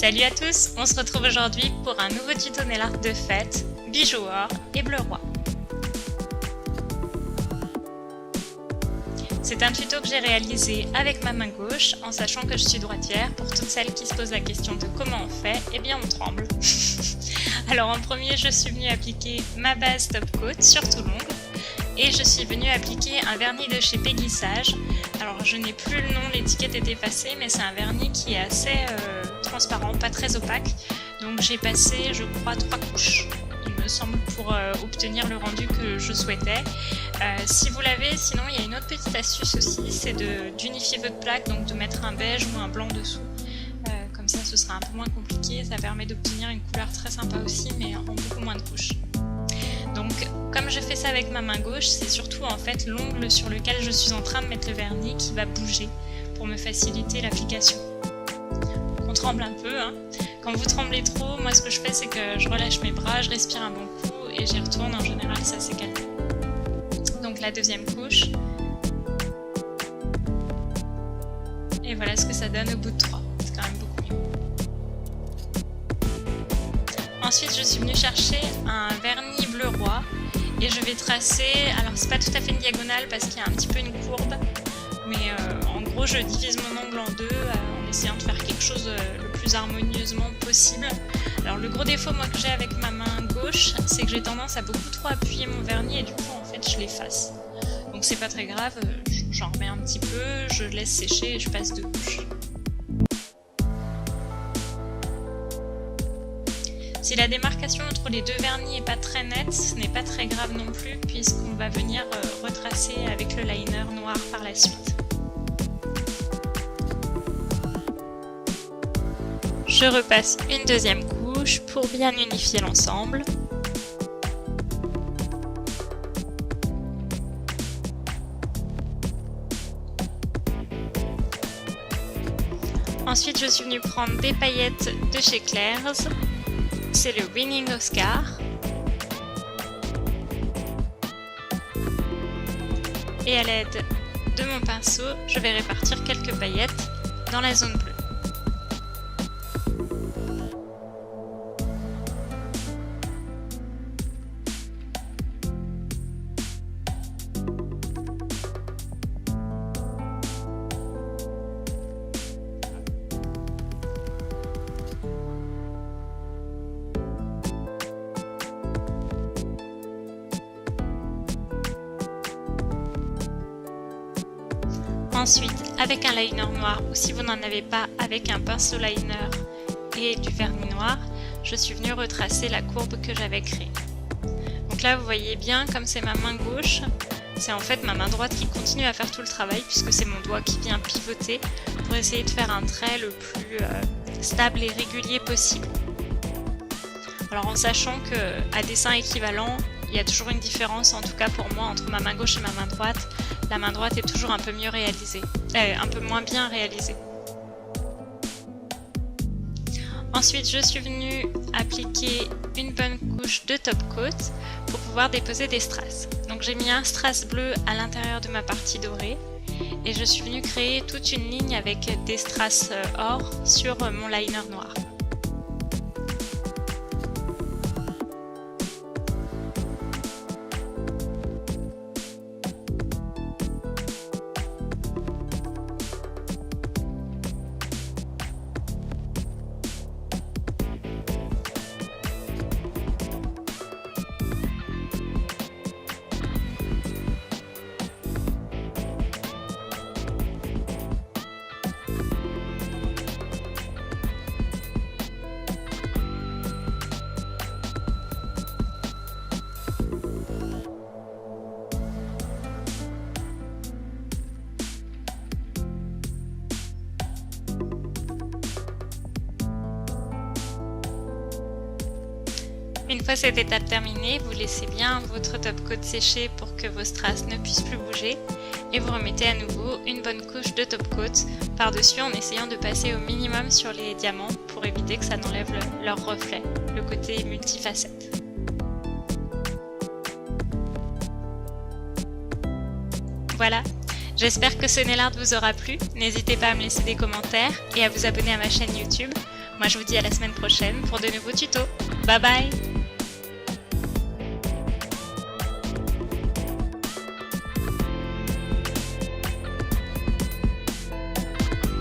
Salut à tous, on se retrouve aujourd'hui pour un nouveau tuto nail art de fête, bijoux or et bleu roi. C'est un tuto que j'ai réalisé avec ma main gauche en sachant que je suis droitière. Pour toutes celles qui se posent la question de comment on fait, eh bien on tremble. Alors en premier, je suis venue appliquer ma base top coat sur tout l'ongle et je suis venue appliquer un vernis de chez Peggy Sage. Alors je n'ai plus le nom, l'étiquette est effacée, mais c'est un vernis qui est assez transparent, pas très opaque. Donc j'ai passé, je crois, 3 couches, il me semble, pour obtenir le rendu que je souhaitais. Si vous l'avez, sinon il y a une autre petite astuce aussi, c'est d'unifier votre plaque, donc de mettre un beige ou un blanc dessous. Comme ça ce sera un peu moins compliqué, ça permet d'obtenir une couleur très sympa aussi, mais en beaucoup moins de couches. Donc comme je fais ça avec ma main gauche, c'est surtout en fait l'ongle sur lequel je suis en train de mettre le vernis qui va bouger pour me faciliter l'application. On tremble un peu, hein. Quand vous tremblez trop, moi ce que je fais c'est que je relâche mes bras, je respire un bon coup et j'y retourne, en général ça s'est calmé. Donc la deuxième couche. Et voilà ce que ça donne au bout de 3, c'est quand même beaucoup mieux. Ensuite je suis venue chercher un vernis bleu roi et je vais tracer, alors c'est pas tout à fait une diagonale parce qu'il y a un petit peu une courbe, mais en gros je divise mon ongle en deux en essayant de faire quelque chose le plus harmonieusement possible. Alors le gros défaut moi que j'ai avec ma main gauche, c'est que j'ai tendance à beaucoup trop appuyer mon vernis et du coup en fait je l'efface. Donc c'est pas très grave, j'en remets un petit peu, je laisse sécher et je passe 2 couches. Si la démarcation entre les deux vernis n'est pas très nette, ce n'est pas très grave non plus puisqu'on va venir retracer avec le liner noir par la suite. Je repasse une deuxième couche pour bien unifier l'ensemble. Ensuite, je suis venue prendre des paillettes de chez Claire's. C'est le Winning Oscar. Et à l'aide de mon pinceau, je vais répartir quelques paillettes dans la zone bleue. Ensuite, avec un liner noir ou si vous n'en avez pas, avec un pinceau liner et du vernis noir, je suis venue retracer la courbe que j'avais créée. Donc là, vous voyez bien, comme c'est ma main gauche, c'est en fait ma main droite qui continue à faire tout le travail puisque c'est mon doigt qui vient pivoter pour essayer de faire un trait le plus stable et régulier possible. Alors en sachant qu'à dessin équivalent, il y a toujours une différence, en tout cas pour moi, entre ma main gauche et ma main droite. La main droite est toujours un peu mieux réalisée, un peu moins bien réalisée. Ensuite, je suis venue appliquer une bonne couche de top coat pour pouvoir déposer des strass. Donc j'ai mis un strass bleu à l'intérieur de ma partie dorée et je suis venue créer toute une ligne avec des strass or sur mon liner noir. Une fois cette étape terminée, vous laissez bien votre top coat sécher pour que vos strass ne puissent plus bouger et vous remettez à nouveau une bonne couche de top coat par-dessus en essayant de passer au minimum sur les diamants pour éviter que ça n'enlève leur reflet, le côté multifacette. Voilà, j'espère que ce nail art vous aura plu. N'hésitez pas à me laisser des commentaires et à vous abonner à ma chaîne YouTube Moi je vous dis à la semaine prochaine pour de nouveaux tutos. Bye bye!